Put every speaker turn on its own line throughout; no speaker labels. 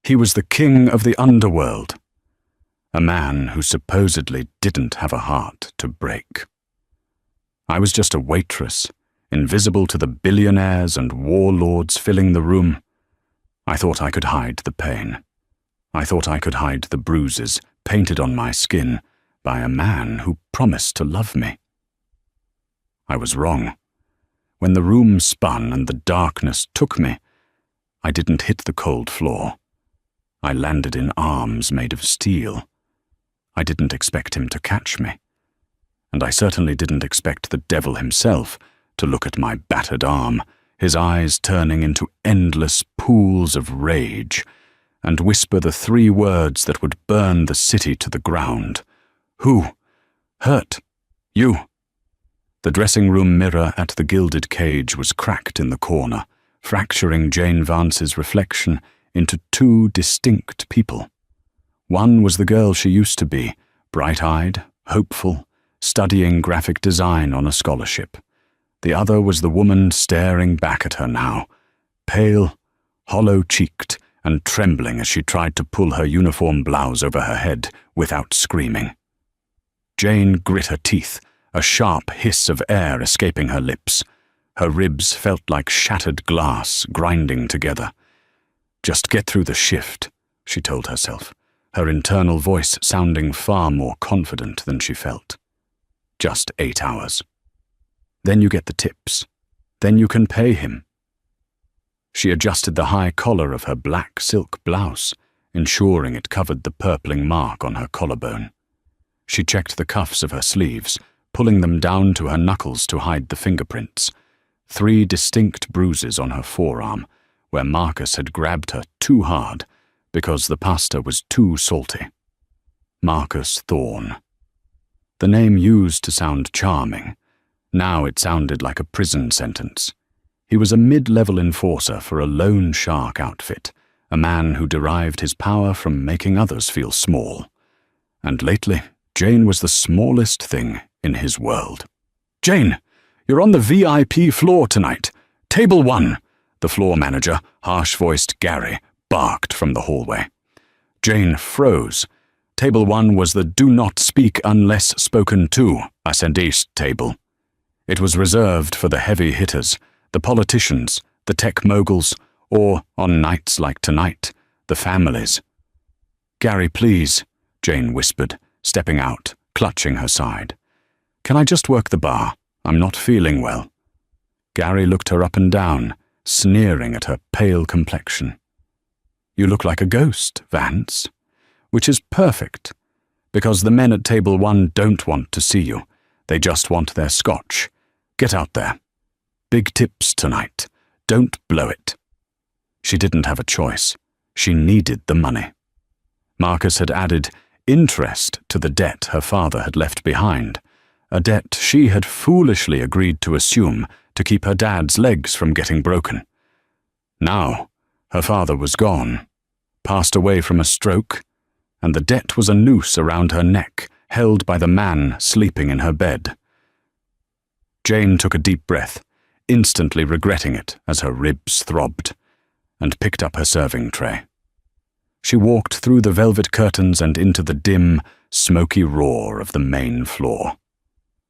He was the king of the underworld, a man who supposedly didn't have a heart to break. I was just a waitress, invisible to the billionaires and warlords filling the room. I thought I could hide the pain. I thought I could hide the bruises painted on my skin by a man who promised to love me. I was wrong. When the room spun and the darkness took me, I didn't hit the cold floor. I landed in arms made of steel. I didn't expect him to catch me. And I certainly didn't expect the devil himself to look at my battered arm, his eyes turning into endless pools of rage, and whisper the 3 words that would burn the city to the ground. Who? Hurt? You? The dressing room mirror at the gilded cage was cracked in the corner, fracturing Jane Vance's reflection into 2 distinct people. One was the girl she used to be, bright-eyed, hopeful, studying graphic design on a scholarship. The other was the woman staring back at her now, pale, hollow-cheeked, and trembling as she tried to pull her uniform blouse over her head without screaming. Jane grit her teeth, a sharp hiss of air escaping her lips. Her ribs felt like shattered glass grinding together. Just get through the shift, she told herself, her internal voice sounding far more confident than she felt. Just 8 hours. Then you get the tips. Then you can pay him. She adjusted the high collar of her black silk blouse, ensuring it covered the purpling mark on her collarbone. She checked the cuffs of her sleeves, pulling them down to her knuckles to hide the fingerprints. 3 distinct bruises on her forearm, where Marcus had grabbed her too hard because the pasta was too salty. Marcus Thorne. The name used to sound charming. Now it sounded like a prison sentence. He was a mid-level enforcer for a loan shark outfit, a man who derived his power from making others feel small. And lately, Jane was the smallest thing in his world. "Jane, you're on the VIP floor tonight. Table 1, the floor manager, harsh-voiced Gary, barked from the hallway. Jane froze. Table 1 was the do not speak unless spoken to ascendiste table. It was reserved for the heavy hitters, the politicians, the tech moguls, or, on nights like tonight, the families. "Gary, please," Jane whispered, stepping out, clutching her side. "Can I just work the bar? I'm not feeling well." Gary looked her up and down, sneering at her pale complexion. "You look like a ghost, Vance. Which is perfect, because the men at table 1 don't want to see you. They just want their scotch. Get out there. Big tips tonight. Don't blow it." She didn't have a choice. She needed the money. Marcus had added interest to the debt her father had left behind, a debt she had foolishly agreed to assume to keep her dad's legs from getting broken. Now, her father was gone, passed away from a stroke, and the debt was a noose around her neck, held by the man sleeping in her bed. Jane took a deep breath, instantly regretting it as her ribs throbbed, and picked up her serving tray. She walked through the velvet curtains and into the dim, smoky roar of the main floor.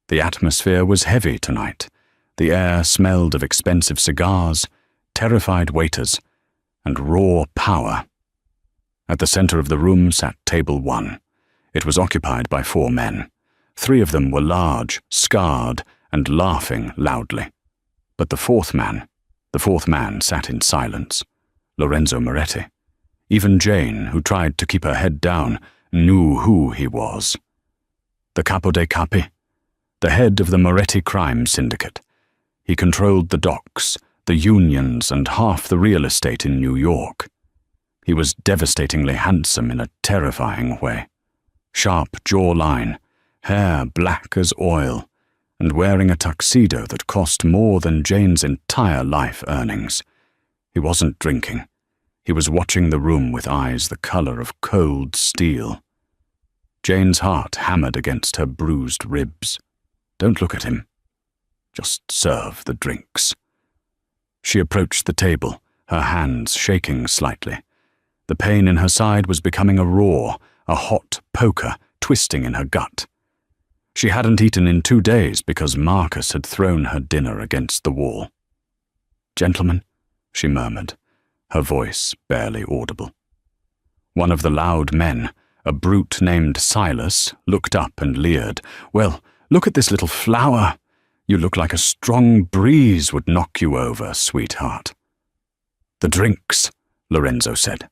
The atmosphere was heavy tonight. The air smelled of expensive cigars, terrified waiters, and raw power. At the center of the room sat table 1. It was occupied by 4 men. 3 of them were large, scarred, and laughing loudly. But the fourth man sat in silence, Lorenzo Moretti. Even Jane, who tried to keep her head down, knew who he was. The Capo dei Capi, the head of the Moretti crime syndicate. He controlled the docks, the unions, and half the real estate in New York. He was devastatingly handsome in a terrifying way. Sharp jawline, hair black as oil, and wearing a tuxedo that cost more than Jane's entire life earnings. He wasn't drinking. He was watching the room with eyes the color of cold steel. Jane's heart hammered against her bruised ribs. Don't look at him. Just serve the drinks. She approached the table, her hands shaking slightly. The pain in her side was becoming a raw, a hot poker twisting in her gut. She hadn't eaten in 2 days because Marcus had thrown her dinner against the wall. "Gentlemen," she murmured, her voice barely audible. One of the loud men, a brute named Silas, looked up and leered. "Well, look at this little flower. You look like a strong breeze would knock you over, sweetheart." "The drinks," Lorenzo said.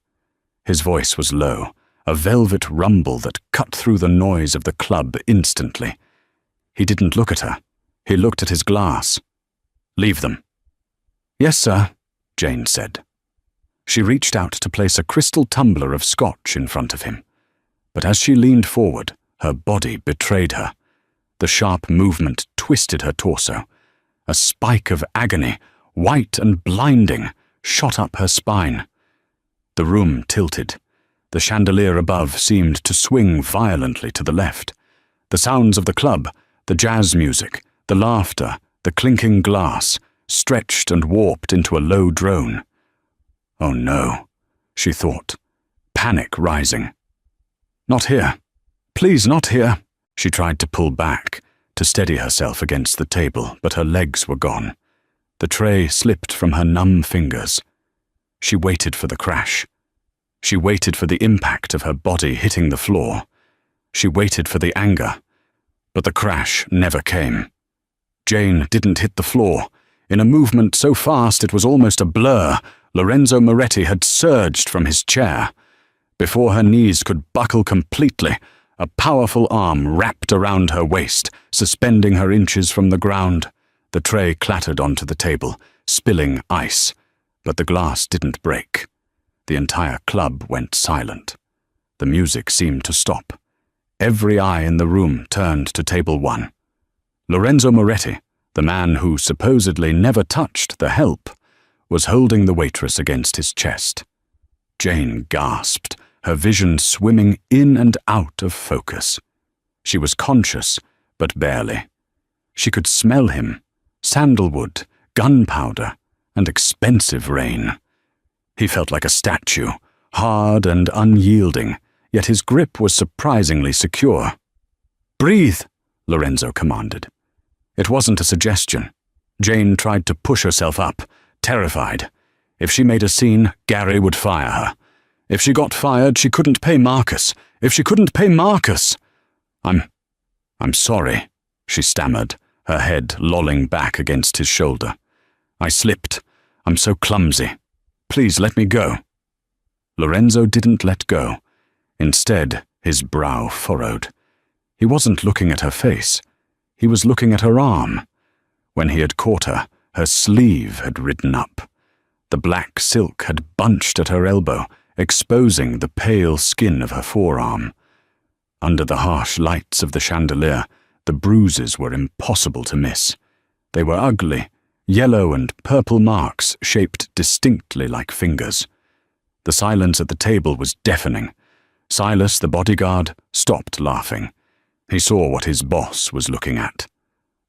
His voice was low, a velvet rumble that cut through the noise of the club instantly. He didn't look at her. He looked at his glass. "Leave them." "Yes, sir," Jane said. She reached out to place a crystal tumbler of scotch in front of him. But as she leaned forward, her body betrayed her. The sharp movement twisted her torso. A spike of agony, white and blinding, shot up her spine. The room tilted. The chandelier above seemed to swing violently to the left. The sounds of the club, the jazz music, the laughter, the clinking glass, stretched and warped into a low drone. "Oh no," she thought, panic rising. "Not here. Please, not here." She tried to pull back, to steady herself against the table, but her legs were gone. The tray slipped from her numb fingers. She waited for the crash. She waited for the impact of her body hitting the floor. She waited for the anger. But the crash never came. Jane didn't hit the floor. In a movement so fast it was almost a blur, Lorenzo Moretti had surged from his chair. Before her knees could buckle completely, a powerful arm wrapped around her waist, suspending her inches from the ground. The tray clattered onto the table, spilling ice, but the glass didn't break. The entire club went silent. The music seemed to stop. Every eye in the room turned to table 1. Lorenzo Moretti, the man who supposedly never touched the help, was holding the waitress against his chest. Jane gasped, her vision swimming in and out of focus. She was conscious, but barely. She could smell him, sandalwood, gunpowder, and expensive rain. He felt like a statue, hard and unyielding, yet his grip was surprisingly secure. "Breathe," Lorenzo commanded. It wasn't a suggestion. Jane tried to push herself up, terrified. If she made a scene, Gary would fire her. If she got fired, she couldn't pay Marcus. If she couldn't pay Marcus... I'm sorry, she stammered, her head lolling back against his shoulder. "I slipped. I'm so clumsy. Please let me go." Lorenzo didn't let go. Instead, his brow furrowed. He wasn't looking at her face. He was looking at her arm. When he had caught her, her sleeve had ridden up. The black silk had bunched at her elbow, exposing the pale skin of her forearm. Under the harsh lights of the chandelier, the bruises were impossible to miss. They were ugly, yellow and purple marks shaped distinctly like fingers. The silence at the table was deafening. Silas, the bodyguard, stopped laughing. He saw what his boss was looking at.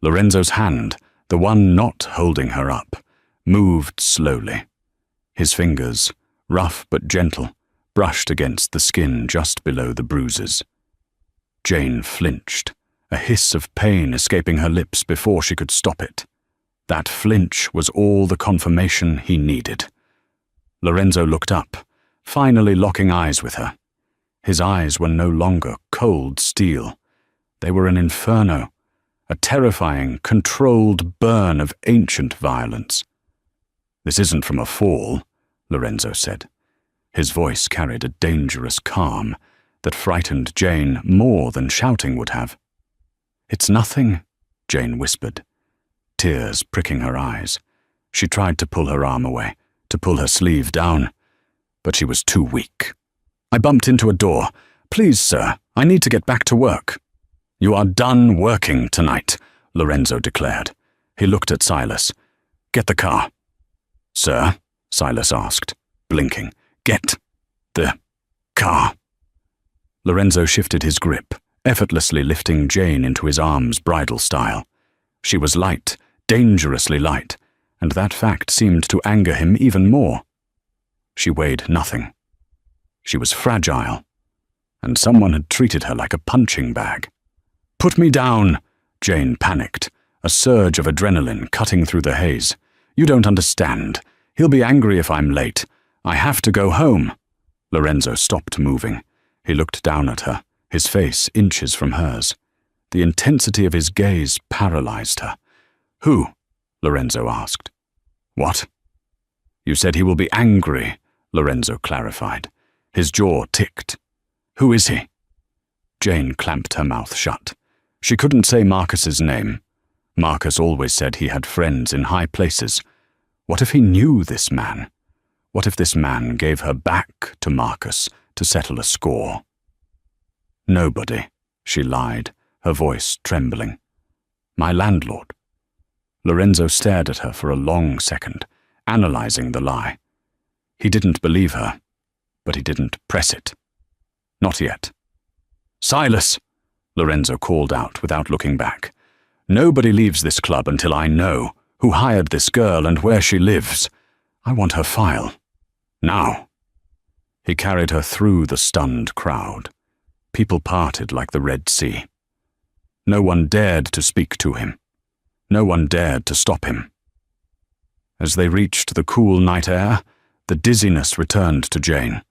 Lorenzo's hand, the one not holding her up, moved slowly. His fingers, rough but gentle, brushed against the skin just below the bruises. Jane flinched, a hiss of pain escaping her lips before she could stop it. That flinch was all the confirmation he needed. Lorenzo looked up, finally locking eyes with her. His eyes were no longer cold steel. They were an inferno, a terrifying, controlled burn of ancient violence. "This isn't from a fall," Lorenzo said. His voice carried a dangerous calm that frightened Jane more than shouting would have. "It's nothing," Jane whispered, tears pricking her eyes. She tried to pull her arm away, to pull her sleeve down, but she was too weak. "I bumped into a door. Please, sir, I need to get back to work." "You are done working tonight," Lorenzo declared. He looked at Silas. "Get the car." "Sir?" Silas asked, blinking. "Get the car." Lorenzo shifted his grip, effortlessly lifting Jane into his arms bridal style. She was light, dangerously light, and that fact seemed to anger him even more. She weighed nothing. She was fragile, and someone had treated her like a punching bag. "Put me down!" Jane panicked, a surge of adrenaline cutting through the haze. "You don't understand. He'll be angry if I'm late. I have to go home." Lorenzo stopped moving. He looked down at her, his face inches from hers. The intensity of his gaze paralyzed her. "Who?" Lorenzo asked. "What?" "You said he will be angry," Lorenzo clarified. His jaw ticked. "Who is he?" Jane clamped her mouth shut. She couldn't say Marcus's name. Marcus always said he had friends in high places. What if he knew this man? What if this man gave her back to Marcus to settle a score? "Nobody," she lied, her voice trembling. "My landlord." Lorenzo stared at her for a long second, analyzing the lie. He didn't believe her, but he didn't press it. Not yet. "Silas!" Lorenzo called out without looking back. "Nobody leaves this club until I know who hired this girl and where she lives. I want her file. Now." He carried her through the stunned crowd. People parted like the Red Sea. No one dared to speak to him. No one dared to stop him. As they reached the cool night air, the dizziness returned to Jane.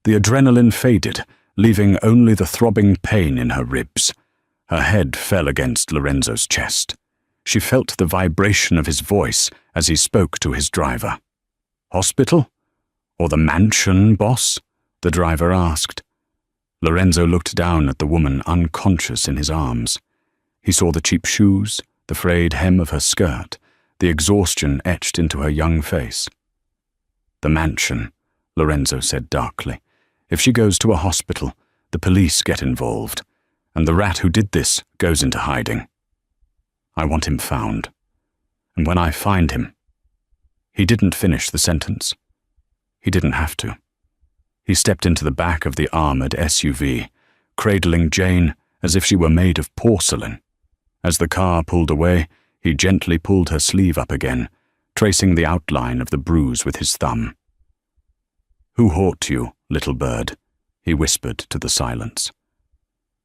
The adrenaline faded, leaving only the throbbing pain in her ribs. Her head fell against Lorenzo's chest. She felt the vibration of his voice as he spoke to his driver. "Hospital? Or the mansion, boss?" the driver asked. Lorenzo looked down at the woman unconscious in his arms. He saw the cheap shoes, the frayed hem of her skirt, the exhaustion etched into her young face. "The mansion," Lorenzo said darkly. "If she goes to a hospital, the police get involved, and the rat who did this goes into hiding. I want him found. And when I find him—" He didn't finish the sentence. He didn't have to. He stepped into the back of the armored SUV, cradling Jane as if she were made of porcelain. As the car pulled away, he gently pulled her sleeve up again, tracing the outline of the bruise with his thumb. "Who hurt you, little bird?" he whispered to the silence.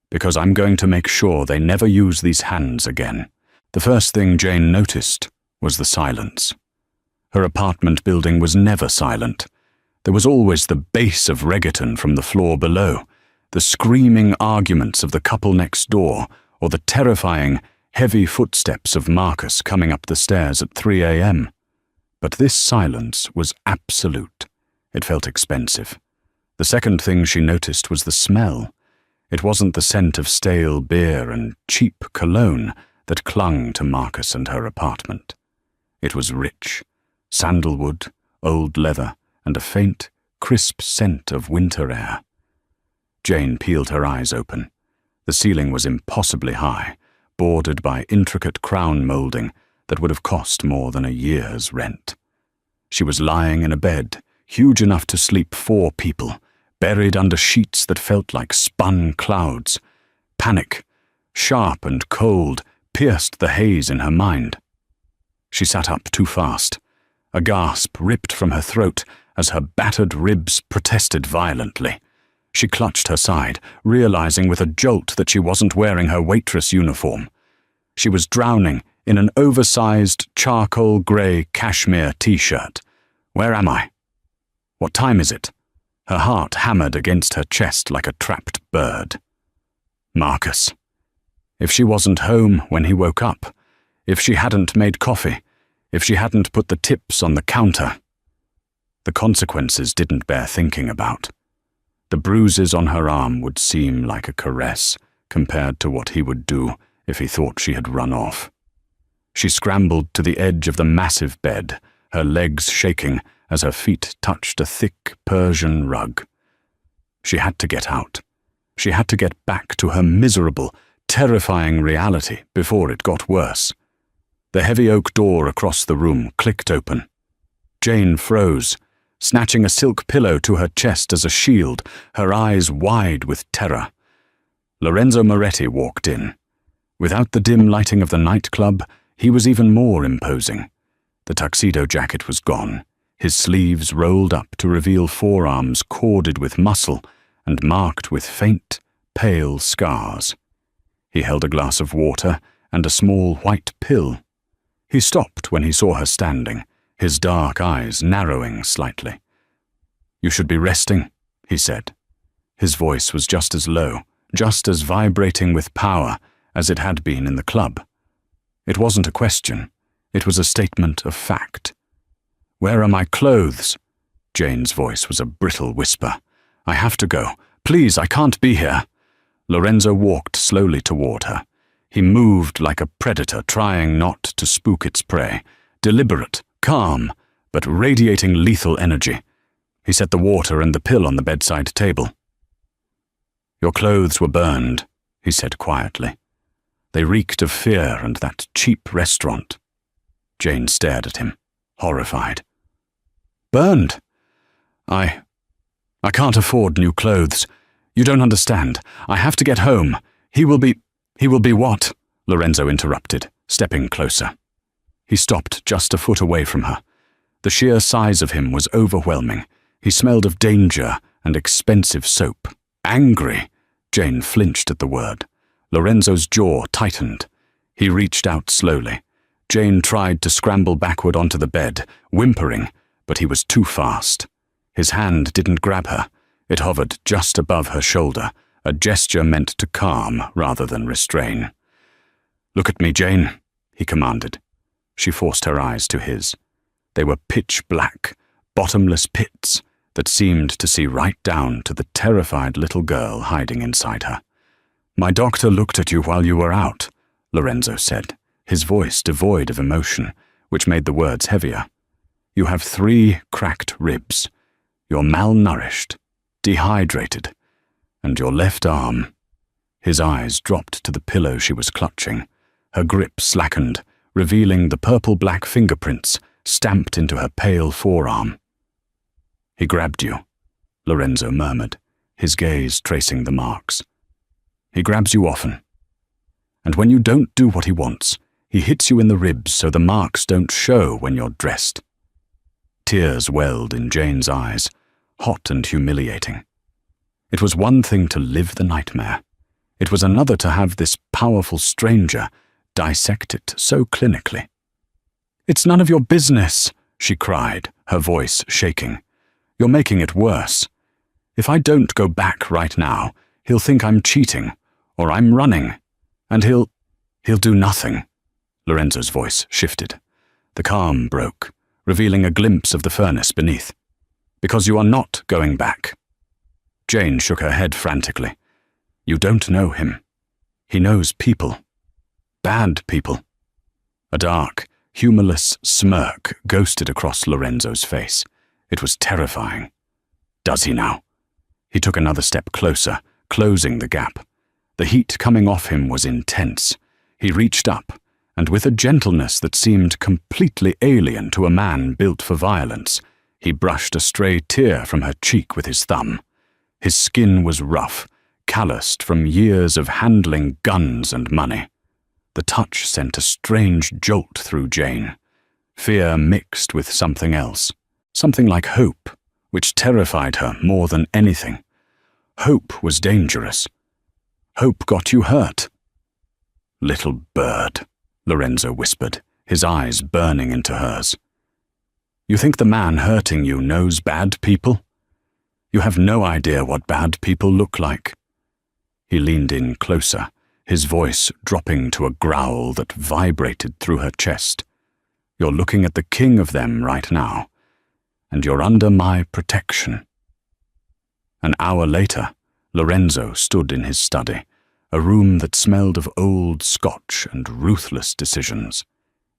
"Because I'm going to make sure they never use these hands again." The first thing Jane noticed was the silence. Her apartment building was never silent. There was always the bass of reggaeton from the floor below, the screaming arguments of the couple next door, or the terrifying, heavy footsteps of Marcus coming up the stairs at 3 a.m. But this silence was absolute. It felt expensive. The second thing she noticed was the smell. It wasn't the scent of stale beer and cheap cologne that clung to Marcus and her apartment. It was rich, sandalwood, old leather, and a faint, crisp scent of winter air. Jane peeled her eyes open. The ceiling was impossibly high, bordered by intricate crown molding that would have cost more than a year's rent. She was lying in a bed, huge enough to sleep 4 people, buried under sheets that felt like spun clouds. Panic, sharp and cold, pierced the haze in her mind. She sat up too fast. A gasp ripped from her throat as her battered ribs protested violently. She clutched her side, realizing with a jolt that she wasn't wearing her waitress uniform. She was drowning in an oversized charcoal grey cashmere t-shirt. Where am I? What time is it? Her heart hammered against her chest like a trapped bird. Marcus. If she wasn't home when he woke up, if she hadn't made coffee, if she hadn't put the tips on the counter. The consequences didn't bear thinking about. The bruises on her arm would seem like a caress compared to what he would do if he thought she had run off. She scrambled to the edge of the massive bed, her legs shaking as her feet touched a thick Persian rug. She had to get out. She had to get back to her miserable, terrifying reality before it got worse. The heavy oak door across the room clicked open. Jane froze, snatching a silk pillow to her chest as a shield, her eyes wide with terror. Lorenzo Moretti walked in. Without the dim lighting of the nightclub, he was even more imposing. The tuxedo jacket was gone, his sleeves rolled up to reveal forearms corded with muscle and marked with faint, pale scars. He held a glass of water and a small white pill. He stopped when he saw her standing, his dark eyes narrowing slightly. "You should be resting," he said. His voice was just as low, just as vibrating with power as it had been in the club. It wasn't a question, it was a statement of fact. "Where are my clothes?" Jane's voice was a brittle whisper. "I have to go. Please, I can't be here." Lorenzo walked slowly toward her. He moved like a predator trying not to spook its prey, deliberate, calm, but radiating lethal energy. He set the water and the pill on the bedside table. "Your clothes were burned," he said quietly. "They reeked of fear and that cheap restaurant." Jane stared at him, horrified. "Burned? I can't afford new clothes. You don't understand. I have to get home. He will be what?" Lorenzo interrupted, stepping closer. He stopped just a foot away from her. The sheer size of him was overwhelming. He smelled of danger and expensive soap. "Angry?" Jane flinched at the word. Lorenzo's jaw tightened. He reached out slowly. Jane tried to scramble backward onto the bed, whimpering, but he was too fast. His hand didn't grab her. It hovered just above her shoulder, a gesture meant to calm rather than restrain. "Look at me, Jane," he commanded. She forced her eyes to his. They were pitch black, bottomless pits that seemed to see right down to the terrified little girl hiding inside her. "My doctor looked at you while you were out," Lorenzo said, his voice devoid of emotion, which made the words heavier. "You have 3 cracked ribs. You're malnourished, dehydrated, and your left arm—" His eyes dropped to the pillow she was clutching. Her grip slackened, revealing the purple-black fingerprints stamped into her pale forearm. "He grabbed you," Lorenzo murmured, his gaze tracing the marks. "He grabs you often. And when you don't do what he wants, he hits you in the ribs so the marks don't show when you're dressed." Tears welled in Jane's eyes, hot and humiliating. It was one thing to live the nightmare. It was another to have this powerful stranger dissect it so clinically. "It's none of your business," she cried, her voice shaking. "You're making it worse. If I don't go back right now, he'll think I'm cheating, or I'm running, and he'll do nothing." Lorenzo's voice shifted. The calm broke, revealing a glimpse of the furnace beneath. "Because you are not going back." Jane shook her head frantically. "You don't know him. He knows people. Bad people." A dark, humorless smirk ghosted across Lorenzo's face. It was terrifying. "Does he now?" He took another step closer, closing the gap. The heat coming off him was intense. He reached up, and with a gentleness that seemed completely alien to a man built for violence, he brushed a stray tear from her cheek with his thumb. His skin was rough, calloused from years of handling guns and money. The touch sent a strange jolt through Jane. Fear mixed with something else, something like hope, which terrified her more than anything. Hope was dangerous. Hope got you hurt. "Little bird," Lorenzo whispered, his eyes burning into hers. "You think the man hurting you knows bad people? You have no idea what bad people look like." He leaned in closer, his voice dropping to a growl that vibrated through her chest. "You're looking at the king of them right now, and you're under my protection." An hour later, Lorenzo stood in his study, a room that smelled of old scotch and ruthless decisions.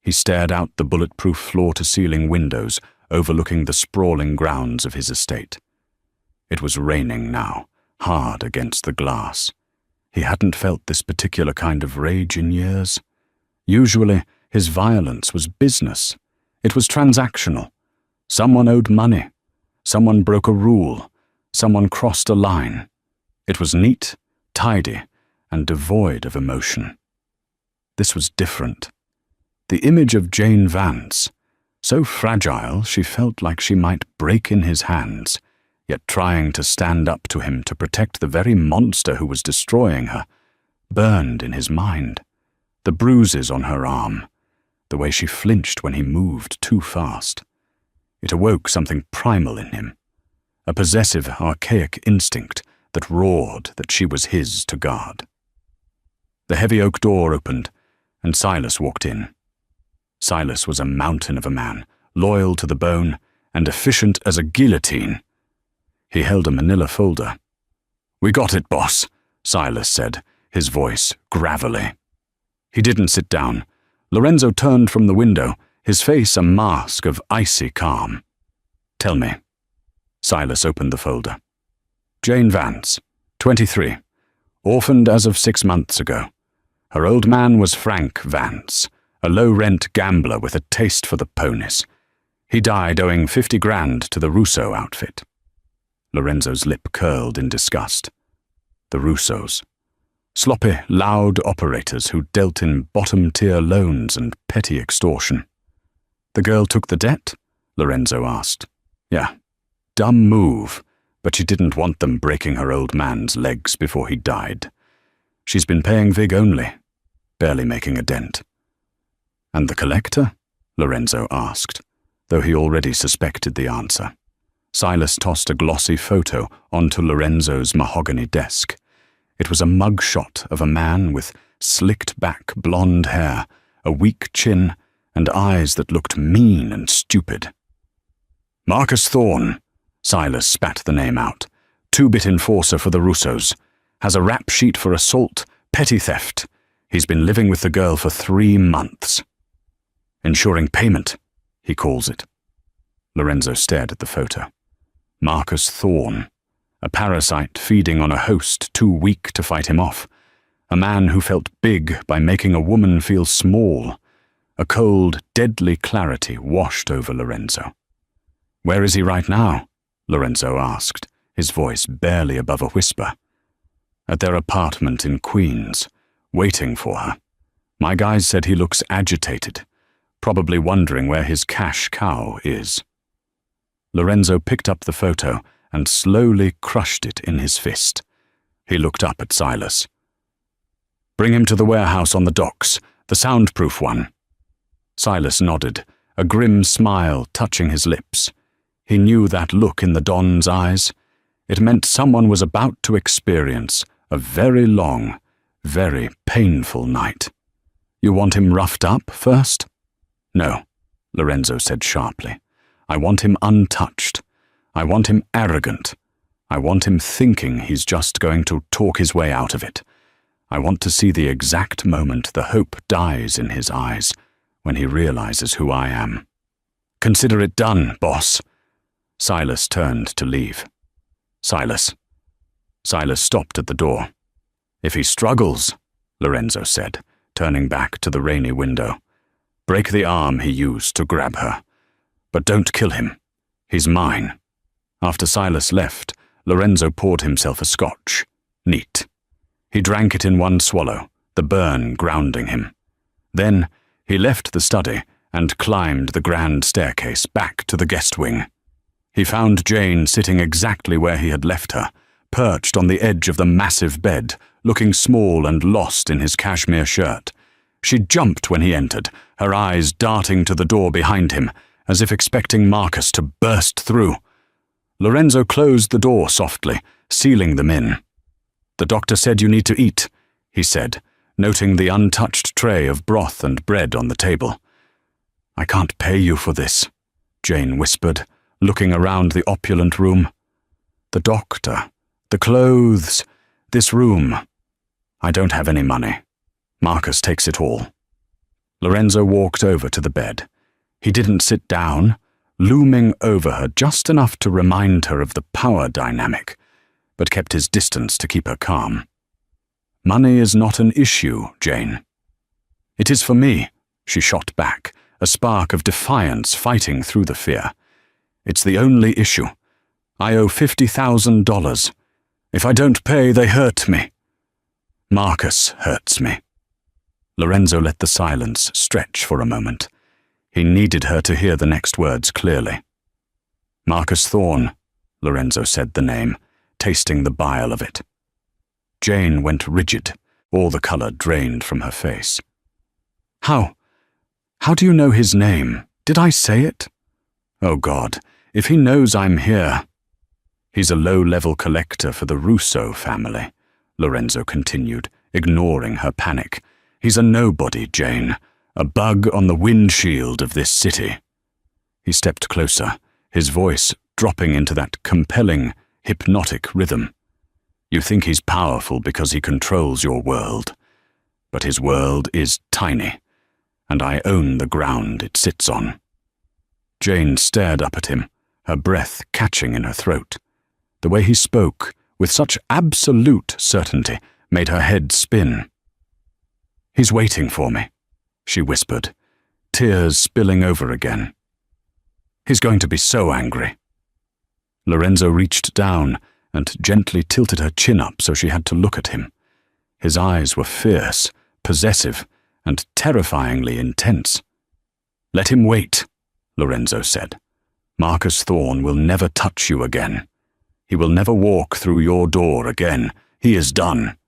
He stared out the bulletproof floor-to-ceiling windows overlooking the sprawling grounds of his estate. It was raining now, hard against the glass. He hadn't felt this particular kind of rage in years. Usually, his violence was business. It was transactional. Someone owed money. Someone broke a rule. Someone crossed a line. It was neat, tidy, and devoid of emotion. This was different. The image of Jane Vance, So fragile she felt like she might break in his hands, yet trying to stand up to him to protect the very monster who was destroying her, burned in his mind. The bruises on her arm, the way she flinched when he moved too fast. It awoke something primal in him, a possessive, archaic instinct that roared that she was his to guard. The heavy oak door opened, and Silas walked in. Silas was a mountain of a man, loyal to the bone and efficient as a guillotine. He held a manila folder. "We got it, boss," Silas said, his voice gravelly. He didn't sit down. Lorenzo turned from the window, his face a mask of icy calm. "Tell me." Silas opened the folder. "Jane Vance, 23, orphaned as of 6 months ago. Her old man was Frank Vance, a low-rent gambler with a taste for the ponies. He died owing 50 grand to the Russo outfit." Lorenzo's lip curled in disgust. The Russos. Sloppy, loud operators who dealt in bottom-tier loans and petty extortion. "The girl took the debt?" Lorenzo asked. "Yeah. Dumb move, but she didn't want them breaking her old man's legs before he died. She's been paying Vig only, barely making a dent." "And the collector?" Lorenzo asked, though he already suspected the answer. Silas tossed a glossy photo onto Lorenzo's mahogany desk. It was a mugshot of a man with slicked-back blonde hair, a weak chin, and eyes that looked mean and stupid. "Marcus Thorne," Silas spat the name out, two-bit enforcer for the Russos, has a rap sheet for assault, petty theft. He's been living with the girl for 3 months. "Ensuring payment," he calls it. Lorenzo stared at the photo. Marcus Thorne, a parasite feeding on a host too weak to fight him off, a man who felt big by making a woman feel small. A cold, deadly clarity washed over Lorenzo. "Where is he right now?" Lorenzo asked, his voice barely above a whisper. "At their apartment in Queens, waiting for her. My guys said he looks agitated, probably wondering where his cash cow is." Lorenzo picked up the photo and slowly crushed it in his fist. He looked up at Silas. "Bring him to the warehouse on the docks, the soundproof one." Silas nodded, a grim smile touching his lips. He knew that look in the Don's eyes. It meant someone was about to experience a very long, very painful night. "You want him roughed up first?" "No," Lorenzo said sharply. "I want him untouched. I want him arrogant. I want him thinking he's just going to talk his way out of it. I want to see the exact moment the hope dies in his eyes when he realizes who I am." "Consider it done, boss." Silas turned to leave. "Silas." Silas stopped at the door. "If he struggles," Lorenzo said, turning back to the rainy window, "break the arm he used to grab her. But don't kill him. He's mine." After Silas left, Lorenzo poured himself a scotch. Neat. He drank it in one swallow, the burn grounding him. Then he left the study and climbed the grand staircase back to the guest wing. He found Jane sitting exactly where he had left her, perched on the edge of the massive bed, looking small and lost in his cashmere shirt. She jumped when he entered, her eyes darting to the door behind him, as if expecting Marcus to burst through. Lorenzo closed the door softly, sealing them in. "The doctor said you need to eat," he said, noting the untouched tray of broth and bread on the table. "I can't pay you for this," Jane whispered, looking around the opulent room. "The doctor, the clothes, this room. I don't have any money. Marcus takes it all." Lorenzo walked over to the bed. He didn't sit down, looming over her just enough to remind her of the power dynamic, but kept his distance to keep her calm. "Money is not an issue, Jane." "It is for me," she shot back, a spark of defiance fighting through the fear. "It's the only issue. I owe $50,000. If I don't pay, they hurt me. Marcus hurts me." Lorenzo let the silence stretch for a moment. He needed her to hear the next words clearly. Marcus Thorne, Lorenzo said the name, tasting the bile of it. Jane went rigid, all the colour drained from her face. How do you know his name? Did I say it? Oh God, if he knows I'm here. He's a low-level collector for the Russo family, Lorenzo continued, ignoring her panic. He's a nobody, Jane, a bug on the windshield of this city. He stepped closer, his voice dropping into that compelling, hypnotic rhythm. You think he's powerful because he controls your world, but his world is tiny, and I own the ground it sits on. Jane stared up at him, her breath catching in her throat. The way he spoke, with such absolute certainty, made her head spin. He's waiting for me, she whispered, tears spilling over again. He's going to be so angry. Lorenzo reached down and gently tilted her chin up so she had to look at him. His eyes were fierce, possessive, and terrifyingly intense. Let him wait, Lorenzo said. Marcus Thorne will never touch you again. He will never walk through your door again. He is done.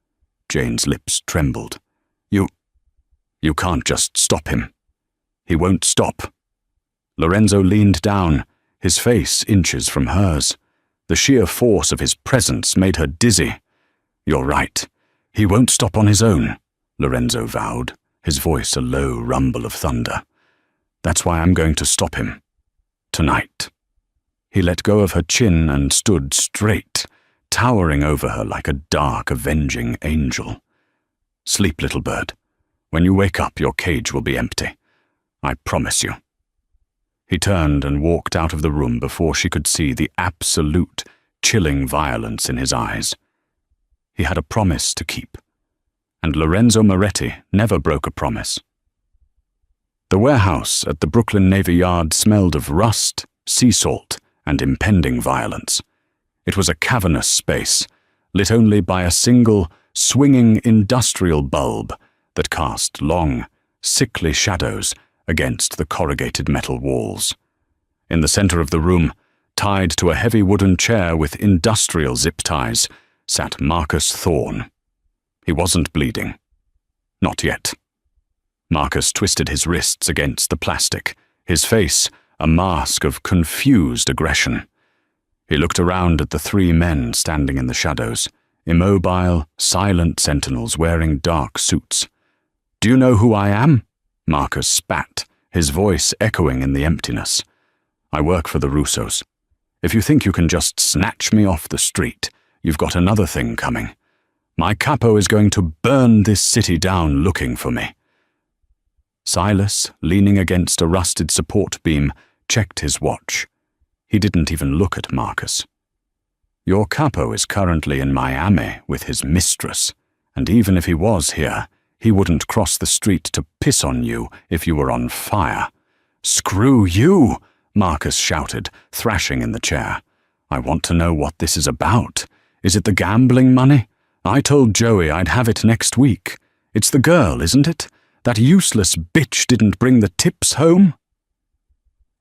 Jane's lips trembled. You can't just stop him. He won't stop. Lorenzo leaned down, his face inches from hers. The sheer force of his presence made her dizzy. You're right. He won't stop on his own, Lorenzo vowed, his voice a low rumble of thunder. That's why I'm going to stop him. Tonight. He let go of her chin and stood straight, towering over her like a dark, avenging angel. Sleep, little bird. When you wake up, your cage will be empty. I promise you. He turned and walked out of the room before she could see the absolute, chilling violence in his eyes. He had a promise to keep, and Lorenzo Moretti never broke a promise. The warehouse at the Brooklyn Navy Yard smelled of rust, sea salt, and impending violence. It was a cavernous space, lit only by a single, swinging industrial bulb that cast long, sickly shadows against the corrugated metal walls. In the center of the room, tied to a heavy wooden chair with industrial zip ties, sat Marcus Thorne. He wasn't bleeding. Not yet. Marcus twisted his wrists against the plastic, his face a mask of confused aggression. He looked around at the three men standing in the shadows, immobile, silent sentinels wearing dark suits. Do you know who I am? Marcus spat, his voice echoing in the emptiness. I work for the Russos. If you think you can just snatch me off the street, you've got another thing coming. My capo is going to burn this city down looking for me. Silas, leaning against a rusted support beam, checked his watch. He didn't even look at Marcus. Your capo is currently in Miami with his mistress, and even if he was here, he wouldn't cross the street to piss on you if you were on fire. Screw you, Marcus shouted, thrashing in the chair. I want to know what this is about. Is it the gambling money? I told Joey I'd have it next week. It's the girl, isn't it? That useless bitch didn't bring the tips home?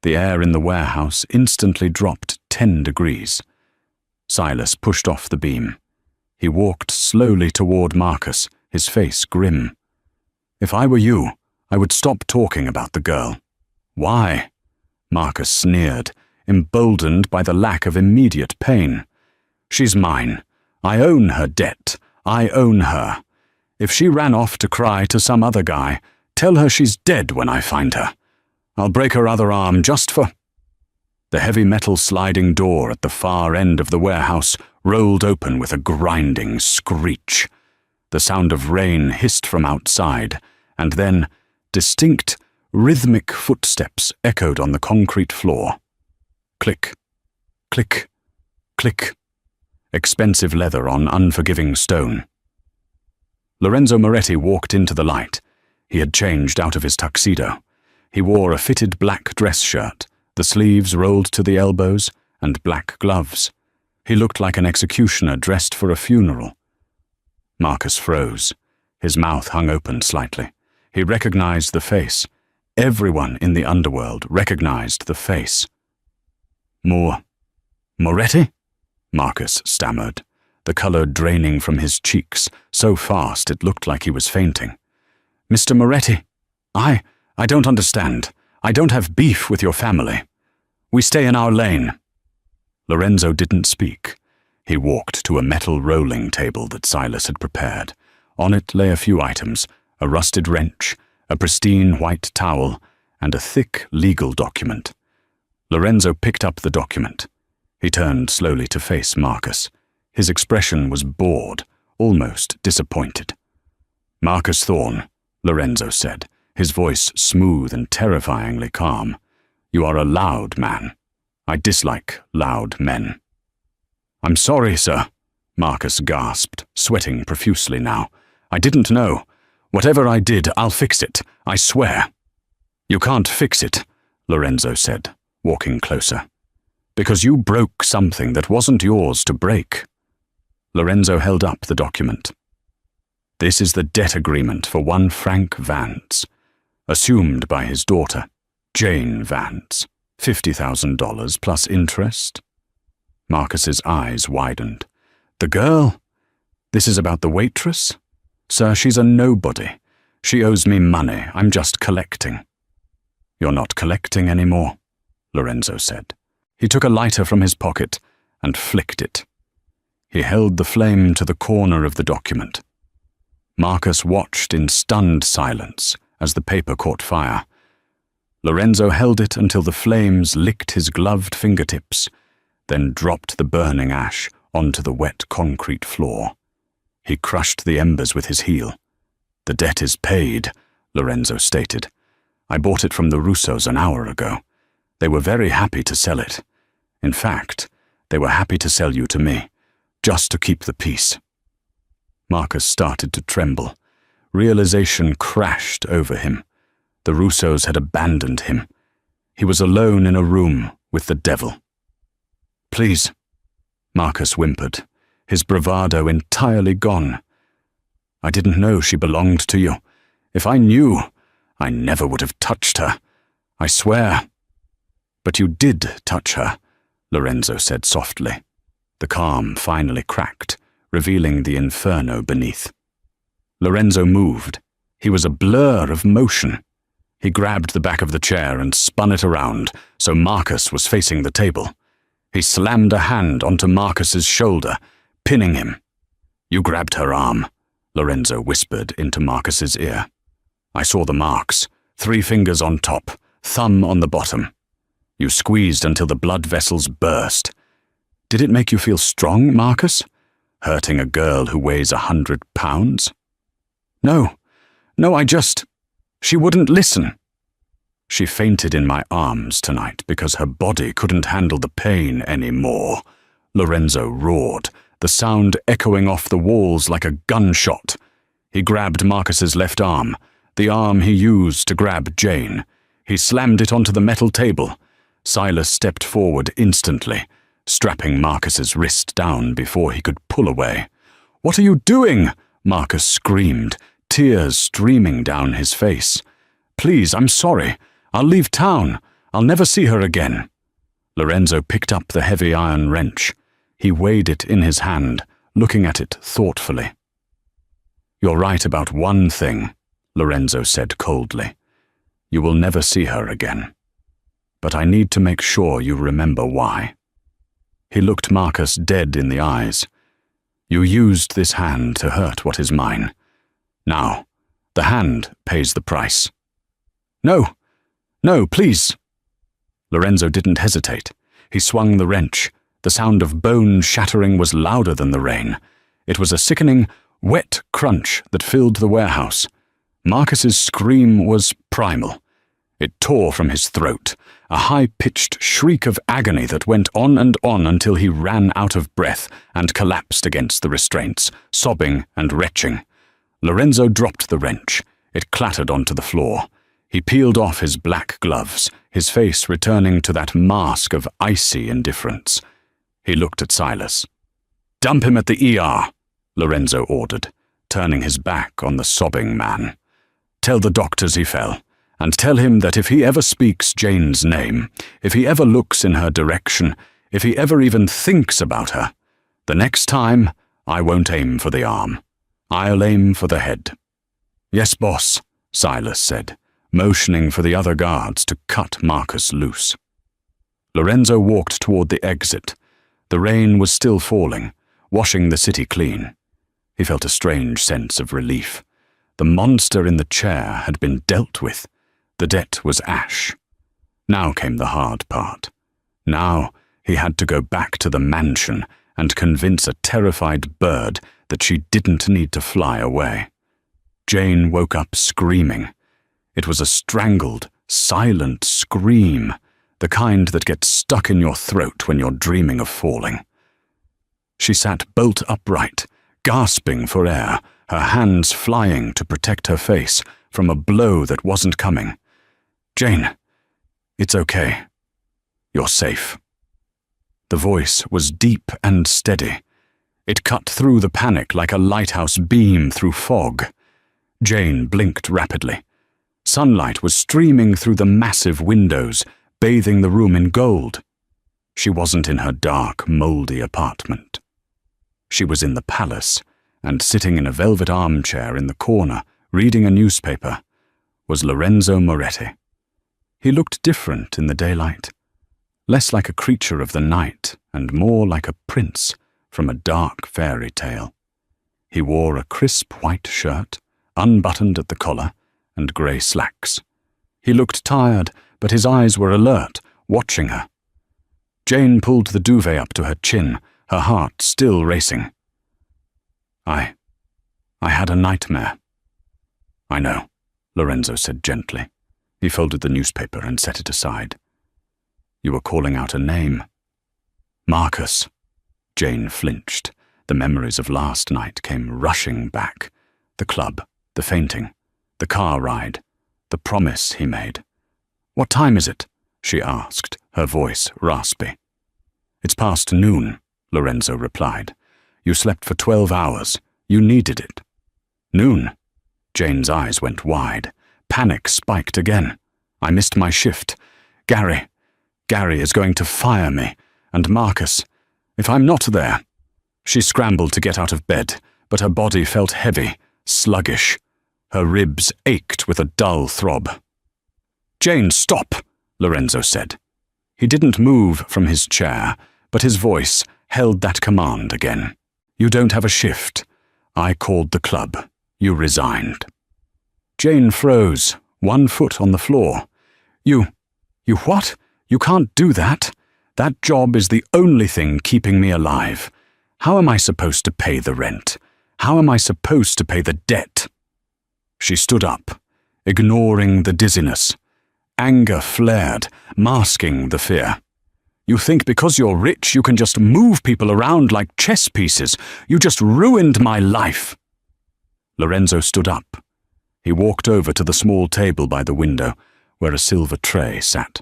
The air in the warehouse instantly dropped 10 degrees. Silas pushed off the beam. He walked slowly toward Marcus, his face grim. If I were you, I would stop talking about the girl. Why? Marcus sneered, emboldened by the lack of immediate pain. She's mine. I own her debt. I own her. If she ran off to cry to some other guy, tell her she's dead when I find her. I'll break her other arm just for... The heavy metal sliding door at the far end of the warehouse rolled open with a grinding screech. The sound of rain hissed from outside, and then distinct, rhythmic footsteps echoed on the concrete floor. Click, click, click. Expensive leather on unforgiving stone. Lorenzo Moretti walked into the light. He had changed out of his tuxedo. He wore a fitted black dress shirt, the sleeves rolled to the elbows, and black gloves. He looked like an executioner dressed for a funeral. Marcus froze. His mouth hung open slightly. He recognized the face. Everyone in the underworld recognized the face. Moretti? Marcus stammered, the color draining from his cheeks so fast it looked like he was fainting. Mr. Moretti, I don't understand. I don't have beef with your family. We stay in our lane. Lorenzo didn't speak. He walked to a metal rolling table that Silas had prepared. On it lay a few items, a rusted wrench, a pristine white towel, and a thick legal document. Lorenzo picked up the document. He turned slowly to face Marcus. His expression was bored, almost disappointed. Marcus Thorne, Lorenzo said, his voice smooth and terrifyingly calm. You are a loud man. I dislike loud men. I'm sorry, sir, Marcus gasped, sweating profusely now. I didn't know. Whatever I did, I'll fix it, I swear. You can't fix it, Lorenzo said, walking closer. Because you broke something that wasn't yours to break. Lorenzo held up the document. This is the debt agreement for one Frank Vance, assumed by his daughter, Jane Vance, $50,000 plus interest. Marcus's eyes widened. The girl? This is about the waitress? Sir, she's a nobody. She owes me money. I'm just collecting. You're not collecting anymore, Lorenzo said. He took a lighter from his pocket and flicked it. He held the flame to the corner of the document. Marcus watched in stunned silence as the paper caught fire. Lorenzo held it until the flames licked his gloved fingertips, then dropped the burning ash onto the wet concrete floor. He crushed the embers with his heel. The debt is paid, Lorenzo stated. I bought it from the Russos an hour ago. They were very happy to sell it. In fact, they were happy to sell you to me, just to keep the peace. Marcus started to tremble. Realization crashed over him. The Russos had abandoned him. He was alone in a room with the devil. Please, Marcus whimpered, his bravado entirely gone. I didn't know she belonged to you. If I knew, I never would have touched her. I swear. But you did touch her, Lorenzo said softly. The calm finally cracked, revealing the inferno beneath. Lorenzo moved. He was a blur of motion. He grabbed the back of the chair and spun it around, so Marcus was facing the table. He slammed a hand onto Marcus's shoulder, pinning him. You grabbed her arm, Lorenzo whispered into Marcus's ear. I saw the marks, 3 fingers on top, thumb on the bottom. You squeezed until the blood vessels burst. Did it make you feel strong, Marcus? Hurting a girl who weighs 100 pounds? No, she wouldn't listen. She fainted in my arms tonight because her body couldn't handle the pain anymore, Lorenzo roared, the sound echoing off the walls like a gunshot. He grabbed Marcus's left arm, the arm he used to grab Jane. He slammed it onto the metal table. Silas stepped forward instantly, strapping Marcus's wrist down before he could pull away. What are you doing? Marcus screamed, tears streaming down his face. Please, I'm sorry. I'll leave town. I'll never see her again. Lorenzo picked up the heavy iron wrench. He weighed it in his hand, looking at it thoughtfully. You're right about one thing, Lorenzo said coldly. You will never see her again. But I need to make sure you remember why. He looked Marcus dead in the eyes. You used this hand to hurt what is mine. Now, the hand pays the price. No, please. Lorenzo didn't hesitate. He swung the wrench. The sound of bone shattering was louder than the rain. It was a sickening, wet crunch that filled the warehouse. Marcus's scream was primal. It tore from his throat, a high-pitched shriek of agony that went on and on until he ran out of breath and collapsed against the restraints, sobbing and retching. Lorenzo dropped the wrench. It clattered onto the floor. He peeled off his black gloves, his face returning to that mask of icy indifference. He looked at Silas. Dump him at the ER, Lorenzo ordered, turning his back on the sobbing man. Tell the doctors he fell, And tell him that if he ever speaks Jane's name, if he ever looks in her direction, if he ever even thinks about her, the next time I won't aim for the arm. I'll aim for the head." "Yes, boss," Silas said, motioning for the other guards to cut Marcus loose. Lorenzo walked toward the exit. The rain was still falling, washing the city clean. He felt a strange sense of relief. The monster in the chair had been dealt with. The debt was ash. Now came the hard part. Now he had to go back to the mansion and convince a terrified bird that she didn't need to fly away. Jane woke up screaming. It was a strangled, silent scream, the kind that gets stuck in your throat when you're dreaming of falling. She sat bolt upright, gasping for air, her hands flying to protect her face from a blow that wasn't coming. "Jane, it's okay. You're safe." The voice was deep and steady. It cut through the panic like a lighthouse beam through fog. Jane blinked rapidly. Sunlight was streaming through the massive windows, bathing the room in gold. She wasn't in her dark, mouldy apartment. She was in the palace, and sitting in a velvet armchair in the corner, reading a newspaper, was Lorenzo Moretti. He looked different in the daylight, less like a creature of the night and more like a prince from a dark fairy tale. He wore a crisp white shirt, unbuttoned at the collar, and grey slacks. He looked tired, but his eyes were alert, watching her. Jane pulled the duvet up to her chin, her heart still racing. I had a nightmare." "I know," Lorenzo said gently. He folded the newspaper and set it aside. "You were calling out a name." "Marcus." Jane flinched. The memories of last night came rushing back. The club, the fainting, the car ride, the promise he made. "What time is it?" she asked, her voice raspy. "It's past noon," Lorenzo replied. "You slept for 12 hours. You needed it." "Noon?" Jane's eyes went wide. Panic spiked again. "I missed my shift. Gary is going to fire me. And Marcus, if I'm not there." She scrambled to get out of bed, but her body felt heavy, sluggish. Her ribs ached with a dull throb. "Jane, stop," Lorenzo said. He didn't move from his chair, but his voice held that command again. "You don't have a shift. I called the club. You resigned." Jane froze, one foot on the floor. You what? You can't do that. That job is the only thing keeping me alive. How am I supposed to pay the rent? How am I supposed to pay the debt?" She stood up, ignoring the dizziness. Anger flared, masking the fear. "You think because you're rich you can just move people around like chess pieces. You just ruined my life." Lorenzo stood up. He walked over to the small table by the window, where a silver tray sat.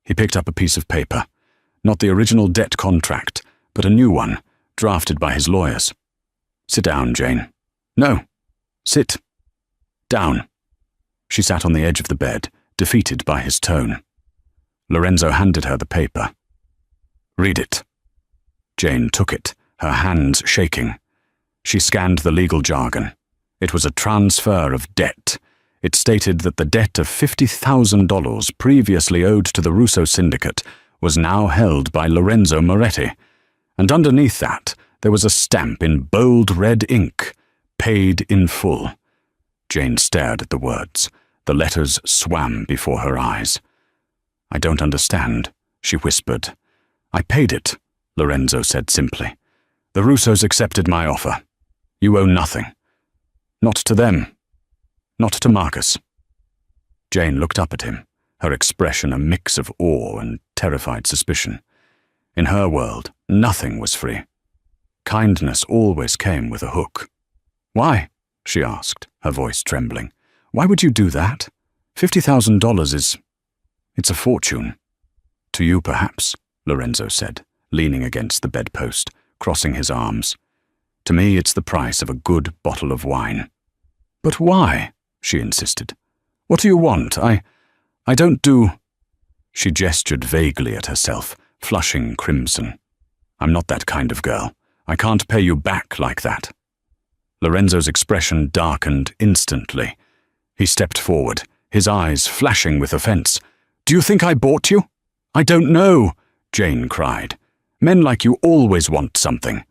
He picked up a piece of paper, not the original debt contract, but a new one, drafted by his lawyers. "Sit down, Jane." "No. Sit. Down." She sat on the edge of the bed, defeated by his tone. Lorenzo handed her the paper. "Read it." Jane took it, her hands shaking. She scanned the legal jargon. It was a transfer of debt. It stated that the debt of $50,000 previously owed to the Russo syndicate was now held by Lorenzo Moretti, and underneath that there was a stamp in bold red ink, "Paid in full." Jane stared at the words. The letters swam before her eyes. "I don't understand," she whispered. "I paid it," Lorenzo said simply. "The Russos accepted my offer. You owe nothing. Not to them. Not to Marcus." Jane looked up at him, her expression a mix of awe and terrified suspicion. In her world, nothing was free. Kindness always came with a hook. "Why?" she asked, her voice trembling. "Why would you do that? $50,000 it's a fortune." "To you, perhaps," Lorenzo said, leaning against the bedpost, crossing his arms. "To me, it's the price of a good bottle of wine." "But why?" she insisted. What do you want? I don't do—" She gestured vaguely at herself, flushing crimson. "I'm not that kind of girl. I can't pay you back like that." Lorenzo's expression darkened instantly. He stepped forward, his eyes flashing with offense. "Do you think I bought you?" "I don't know," Jane cried. "Men like you always want something.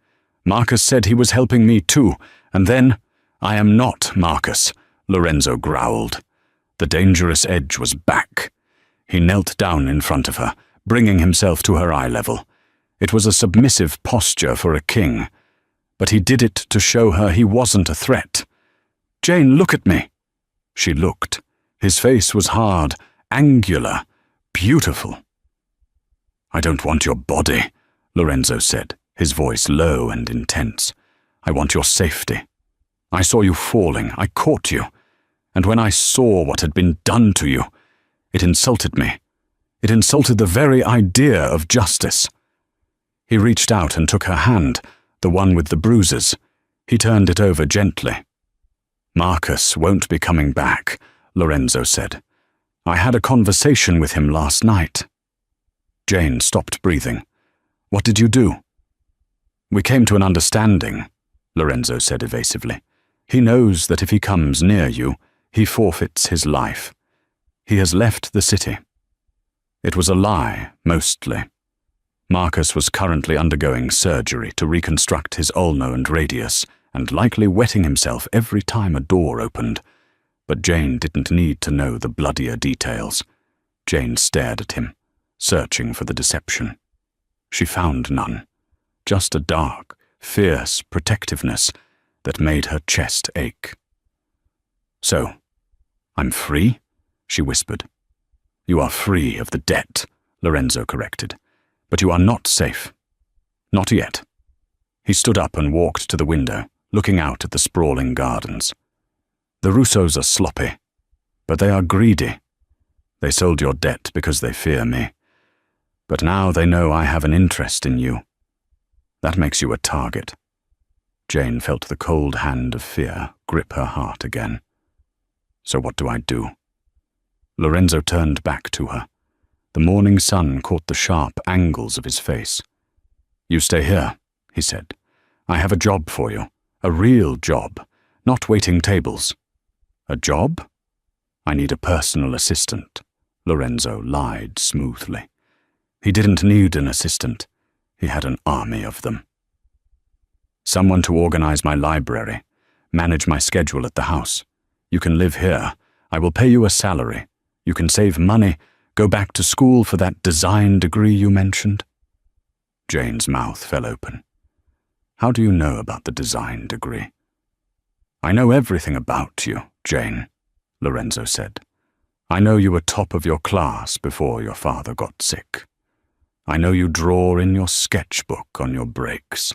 Marcus said he was helping me too, and then—" "I am not Marcus," Lorenzo growled. The dangerous edge was back. He knelt down in front of her, bringing himself to her eye level. It was a submissive posture for a king, but he did it to show her he wasn't a threat. "Jane, look at me." She looked. His face was hard, angular, beautiful. "I don't want your body," Lorenzo said, his voice low and intense. "I want your safety. I saw you falling. I caught you. And when I saw what had been done to you, it insulted me. It insulted the very idea of justice." He reached out and took her hand, the one with the bruises. He turned it over gently. "Marcus won't be coming back," Lorenzo said. "I had a conversation with him last night." Jane stopped breathing. "What did you do?" "We came to an understanding," Lorenzo said evasively. "He knows that if he comes near you, he forfeits his life. He has left the city." It was a lie, mostly. Marcus was currently undergoing surgery to reconstruct his ulna and radius, and likely wetting himself every time a door opened. But Jane didn't need to know the bloodier details. Jane stared at him, searching for the deception. She found none, just a dark, fierce protectiveness that made her chest ache. "So, I'm free?" she whispered. "You are free of the debt," Lorenzo corrected. "But you are not safe. Not yet." He stood up and walked to the window, looking out at the sprawling gardens. "The Russos are sloppy, but they are greedy. They sold your debt because they fear me. But now they know I have an interest in you. That makes you a target." Jane felt the cold hand of fear grip her heart again. "So what do I do?" Lorenzo turned back to her. The morning sun caught the sharp angles of his face. "You stay here," he said. "I have a job for you. A real job, not waiting tables." "A job?" "I need a personal assistant," Lorenzo lied smoothly. He didn't need an assistant. He had an army of them. "Someone to organize my library, manage my schedule at the house. You can live here. I will pay you a salary. You can save money, go back to school for that design degree you mentioned." Jane's mouth fell open. "How do you know about the design degree?" "I know everything about you, Jane," Lorenzo said. "I know you were top of your class before your father got sick. I know you draw in your sketchbook on your breaks."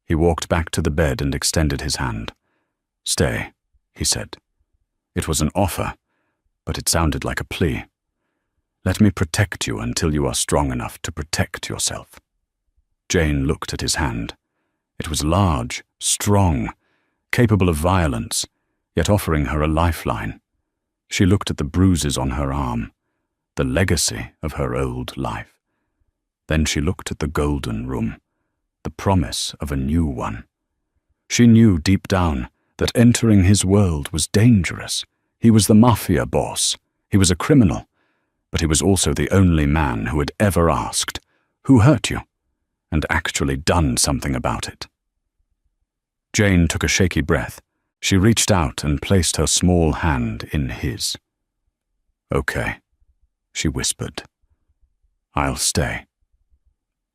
He walked back to the bed and extended his hand. "Stay," he said. It was an offer, but it sounded like a plea. "Let me protect you until you are strong enough to protect yourself." Jane looked at his hand. It was large, strong, capable of violence, yet offering her a lifeline. She looked at the bruises on her arm, the legacy of her old life. Then she looked at the golden room, the promise of a new one. She knew deep down that entering his world was dangerous. He was the Mafia boss. He was a criminal. But he was also the only man who had ever asked, "Who hurt you?" and actually done something about it. Jane took a shaky breath. She reached out and placed her small hand in his. "Okay," she whispered. "I'll stay."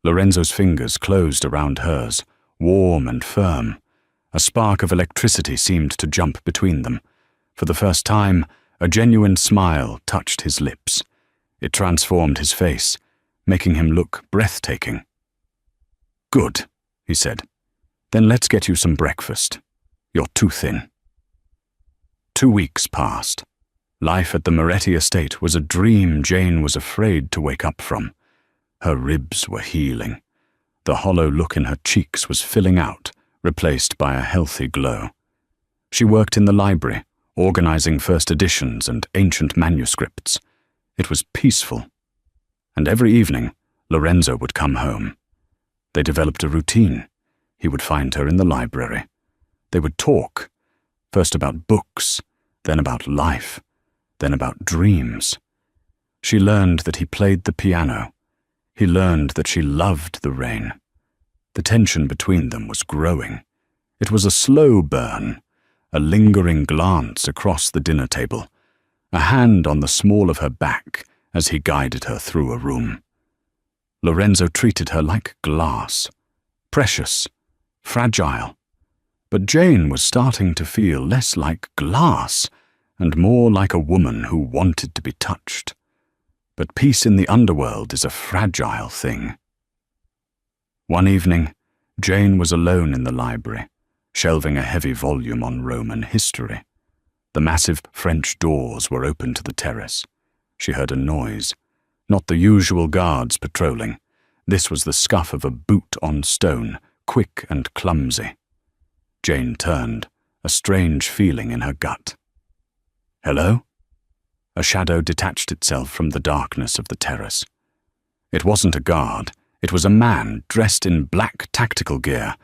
Lorenzo's fingers closed around hers, warm and firm. A spark of electricity seemed to jump between them. For the first time, a genuine smile touched his lips. It transformed his face, making him look breathtaking. "Good," he said. "Then let's get you some breakfast. You're too thin." 2 weeks passed. Life at the Moretti estate was a dream Jane was afraid to wake up from. Her ribs were healing. The hollow look in her cheeks was filling out, replaced by a healthy glow. She worked in the library, organizing first editions and ancient manuscripts. It was peaceful. And every evening, Lorenzo would come home. They developed a routine. He would find her in the library. They would talk, first about books, then about life, then about dreams. She learned that he played the piano. He learned that she loved the rain. The tension between them was growing. It was a slow burn, a lingering glance across the dinner table, a hand on the small of her back as he guided her through a room. Lorenzo treated her like glass, precious, fragile. But Jane was starting to feel less like glass and more like a woman who wanted to be touched. But peace in the underworld is a fragile thing. One evening, Jane was alone in the library, shelving a heavy volume on Roman history. The massive French doors were open to the terrace. She heard a noise, not the usual guards patrolling. This was the scuff of a boot on stone, quick and clumsy. Jane turned, a strange feeling in her gut. "Hello?" A shadow detached itself from the darkness of the terrace. It wasn't a guard. It was a man dressed in black tactical gear,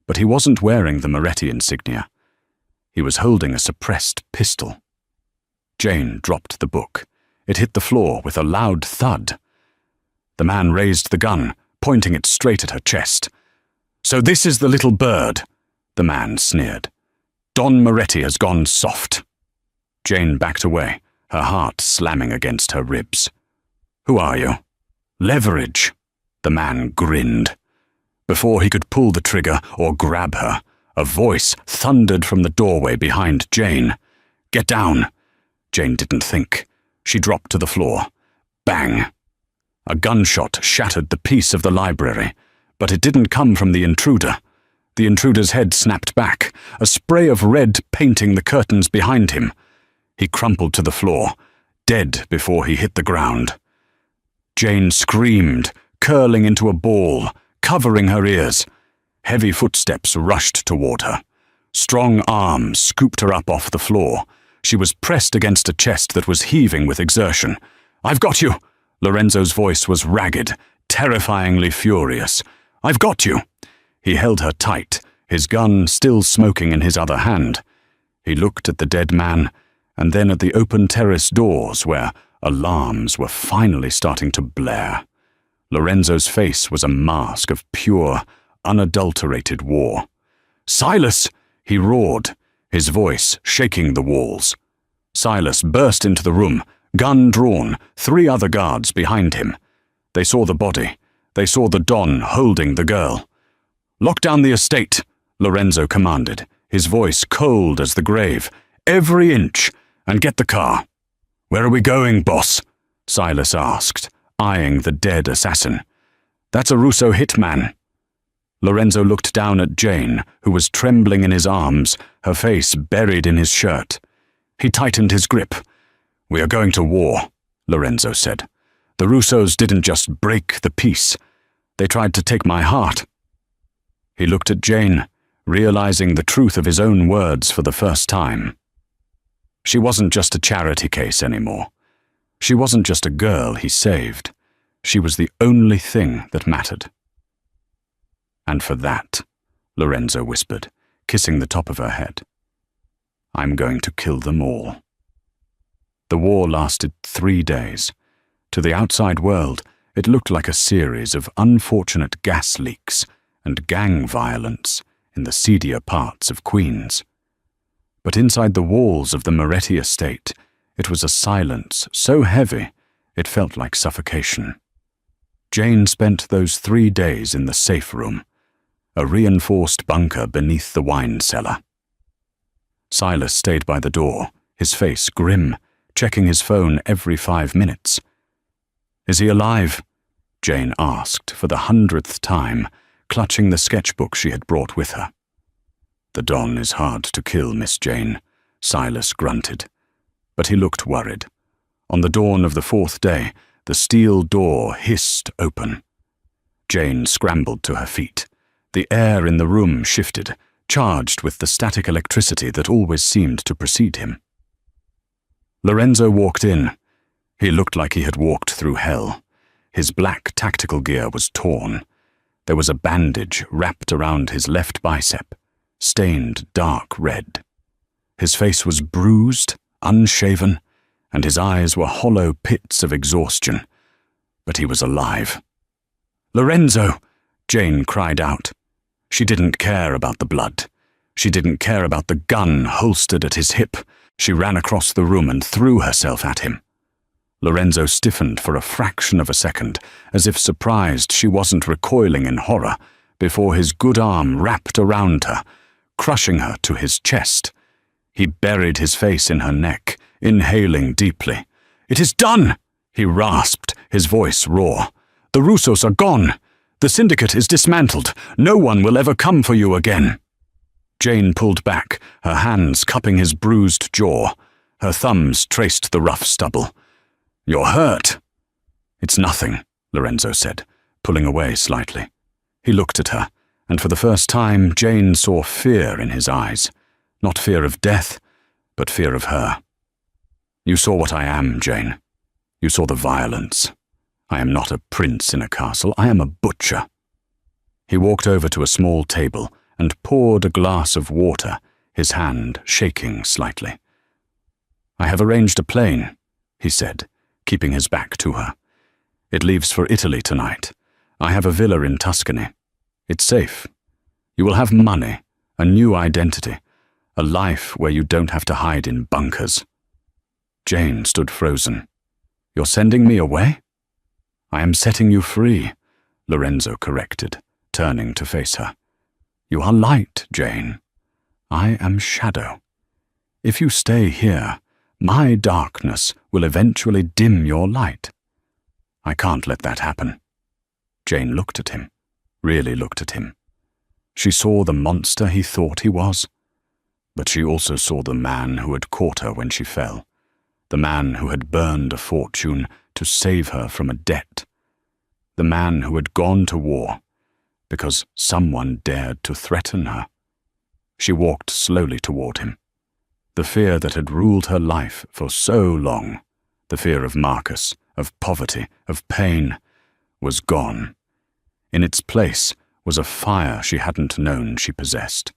but he wasn't wearing the Moretti insignia. He was holding a suppressed pistol. Jane dropped the book. It hit the floor with a loud thud. The man raised the gun, pointing it straight at her chest. "So this is the little bird," the man sneered. "Don Moretti has gone soft." Jane backed away, her heart slamming against her ribs. "Who are you?" "Leverage," the man grinned. Before he could pull the trigger or grab her, a voice thundered from the doorway behind Jane. "Get down!" Jane didn't think. She dropped to the floor. Bang! A gunshot shattered the peace of the library, but it didn't come from the intruder. The intruder's head snapped back, a spray of red painting the curtains behind him. He crumpled to the floor, dead before he hit the ground. Jane screamed, curling into a ball, covering her ears. Heavy footsteps rushed toward her. Strong arms scooped her up off the floor. She was pressed against a chest that was heaving with exertion. "I've got you!" Lorenzo's voice was ragged, terrifyingly furious. "I've got you!" He held her tight, his gun still smoking in his other hand. He looked at the dead man, and then at the open terrace doors where alarms were finally starting to blare. Lorenzo's face was a mask of pure, unadulterated war. "Silas!" he roared, his voice shaking the walls. Silas burst into the room, gun drawn, 3 other guards behind him. They saw the body. They saw the Don holding the girl. "Lock down the estate," Lorenzo commanded, his voice cold as the grave. "Every inch, and get the car." "Where are we going, boss?" Silas asked, eyeing the dead assassin. "That's a Russo hitman." Lorenzo looked down at Jane, who was trembling in his arms, her face buried in his shirt. He tightened his grip. "We are going to war," Lorenzo said. "The Russos didn't just break the peace. They tried to take my heart." He looked at Jane, realizing the truth of his own words for the first time. She wasn't just a charity case anymore. She wasn't just a girl he saved. She was the only thing that mattered. "And for that," Lorenzo whispered, kissing the top of her head, "I'm going to kill them all." The war lasted 3 days. To the outside world, it looked like a series of unfortunate gas leaks and gang violence in the seedier parts of Queens. But inside the walls of the Moretti estate, it was a silence so heavy it felt like suffocation. Jane spent those 3 days in the safe room, a reinforced bunker beneath the wine cellar. Silas stayed by the door, his face grim, checking his phone every 5 minutes. "Is he alive?" Jane asked for the 100th time, clutching the sketchbook she had brought with her. "The Don is hard to kill, Miss Jane," Silas grunted. But he looked worried. On the dawn of the 4th day, the steel door hissed open. Jane scrambled to her feet. The air in the room shifted, charged with the static electricity that always seemed to precede him. Lorenzo walked in. He looked like he had walked through hell. His black tactical gear was torn. There was a bandage wrapped around his left bicep, stained dark red. His face was bruised, unshaven, and his eyes were hollow pits of exhaustion. But he was alive. "Lorenzo!" Jane cried out. She didn't care about the blood. She didn't care about the gun holstered at his hip. She ran across the room and threw herself at him. Lorenzo stiffened for a fraction of a second, as if surprised she wasn't recoiling in horror, before his good arm wrapped around her, crushing her to his chest. He buried his face in her neck, inhaling deeply. "It is done!" he rasped, his voice raw. "The Russos are gone. The syndicate is dismantled. No one will ever come for you again." Jane pulled back, her hands cupping his bruised jaw. Her thumbs traced the rough stubble. "You're hurt." "It's nothing," Lorenzo said, pulling away slightly. He looked at her, and for the first time Jane saw fear in his eyes. Not fear of death, but fear of her. "You saw what I am, Jane. You saw the violence. I am not a prince in a castle. I am a butcher." He walked over to a small table and poured a glass of water, his hand shaking slightly. "I have arranged a plane," he said, keeping his back to her. "It leaves for Italy tonight. I have a villa in Tuscany. It's safe. You will have money, a new identity, a life where you don't have to hide in bunkers." Jane stood frozen. "You're sending me away?" "I am setting you free," Lorenzo corrected, turning to face her. "You are light, Jane. I am shadow. If you stay here, my darkness will eventually dim your light. I can't let that happen." Jane looked at him, really looked at him. She saw the monster he thought he was, but she also saw the man who had caught her when she fell, the man who had burned a fortune to save her from a debt, the man who had gone to war because someone dared to threaten her. She walked slowly toward him. The fear that had ruled her life for so long, the fear of Marcus, of poverty, of pain, was gone. In its place was a fire she hadn't known she possessed.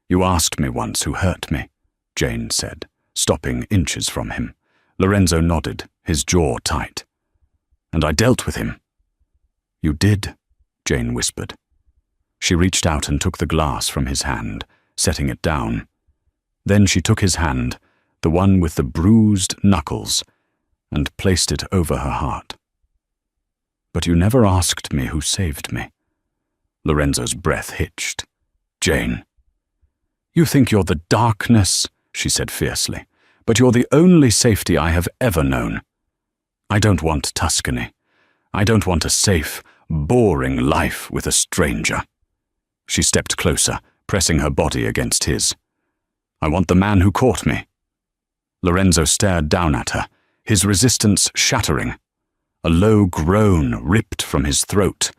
"You asked me once who hurt me," Jane said, stopping inches from him. Lorenzo nodded, his jaw tight. "And I dealt with him." "You did," Jane whispered. She reached out and took the glass from his hand, setting it down. Then she took his hand, the one with the bruised knuckles, and placed it over her heart. "But you never asked me who saved me." Lorenzo's breath hitched. "Jane." "You think you're the darkness," she said fiercely, "but you're the only safety I have ever known. I don't want Tuscany. I don't want a safe, boring life with a stranger." She stepped closer, pressing her body against his. "I want the man who caught me." Lorenzo stared down at her, his resistance shattering. A low groan ripped from his throat.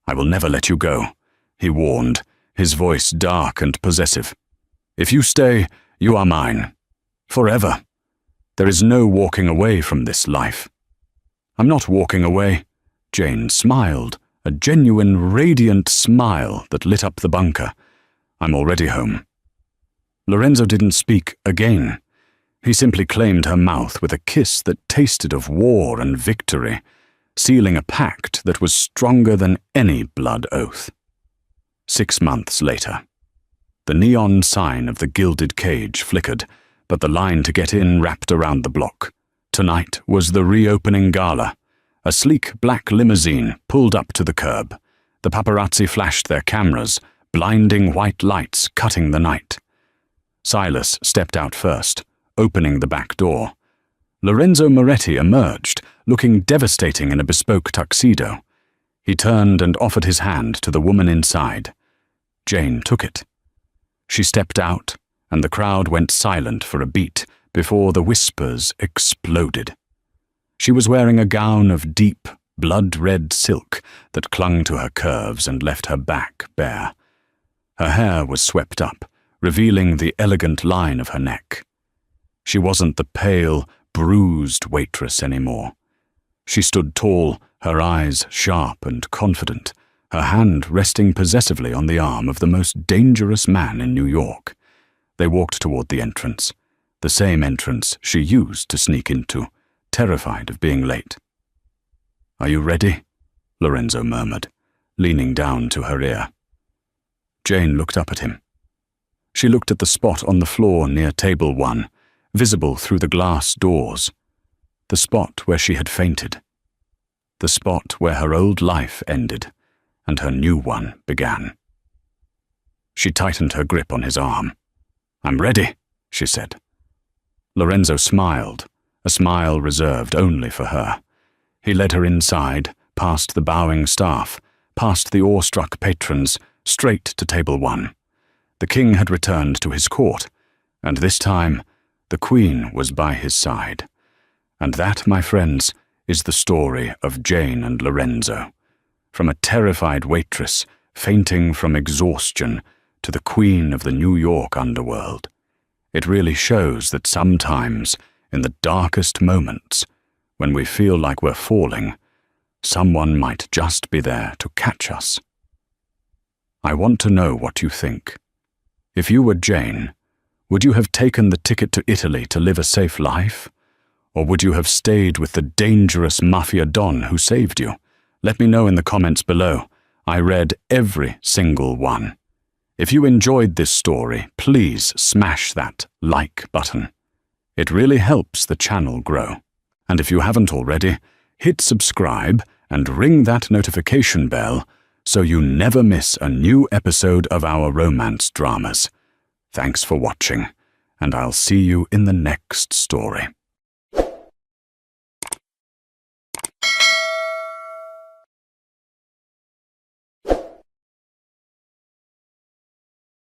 "I will never let you go," he warned, his voice dark and possessive. "If you stay, you are mine. Forever. There is no walking away from this life." "I'm not walking away." Jane smiled, a genuine, radiant smile that lit up the bunker. "I'm already home." Lorenzo didn't speak again. He simply claimed her mouth with a kiss that tasted of war and victory, sealing a pact that was stronger than any blood oath. 6 months later. The neon sign of the gilded cage flickered, but the line to get in wrapped around the block. Tonight was the reopening gala. A sleek black limousine pulled up to the curb. The paparazzi flashed their cameras, blinding white lights cutting the night. Silas stepped out first, opening the back door. Lorenzo Moretti emerged, looking devastating in a bespoke tuxedo. He turned and offered his hand to the woman inside. Jane took it. She stepped out, and the crowd went silent for a beat before the whispers exploded. She was wearing a gown of deep, blood-red silk that clung to her curves and left her back bare. Her hair was swept up, revealing the elegant line of her neck. She wasn't the pale, bruised waitress anymore. She stood tall, her eyes sharp and confident, her hand resting possessively on the arm of the most dangerous man in New York. They walked toward the entrance, the same entrance she used to sneak into, terrified of being late. "Are you ready?" Lorenzo murmured, leaning down to her ear. Jane looked up at him. She looked at the spot on the floor near table 1, visible through the glass doors, the spot where she had fainted, the spot where her old life ended and her new one began. She tightened her grip on his arm. "I'm ready," she said. Lorenzo smiled, a smile reserved only for her. He led her inside, past the bowing staff, past the awestruck patrons, straight to table 1. The king had returned to his court, and this time the queen was by his side. And that, my friends, is the story of Jane and Lorenzo. From a terrified waitress, fainting from exhaustion, to the queen of the New York underworld. It really shows that sometimes, in the darkest moments, when we feel like we're falling, someone might just be there to catch us. I want to know what you think. If you were Jane, would you have taken the ticket to Italy to live a safe life? Or would you have stayed with the dangerous Mafia Don who saved you? Let me know in the comments below. I read every single one. If you enjoyed this story, please smash that like button. It really helps the channel grow. And if you haven't already, hit subscribe and ring that notification bell so you never miss a new episode of our romance dramas. Thanks for watching, and I'll see you in the next story.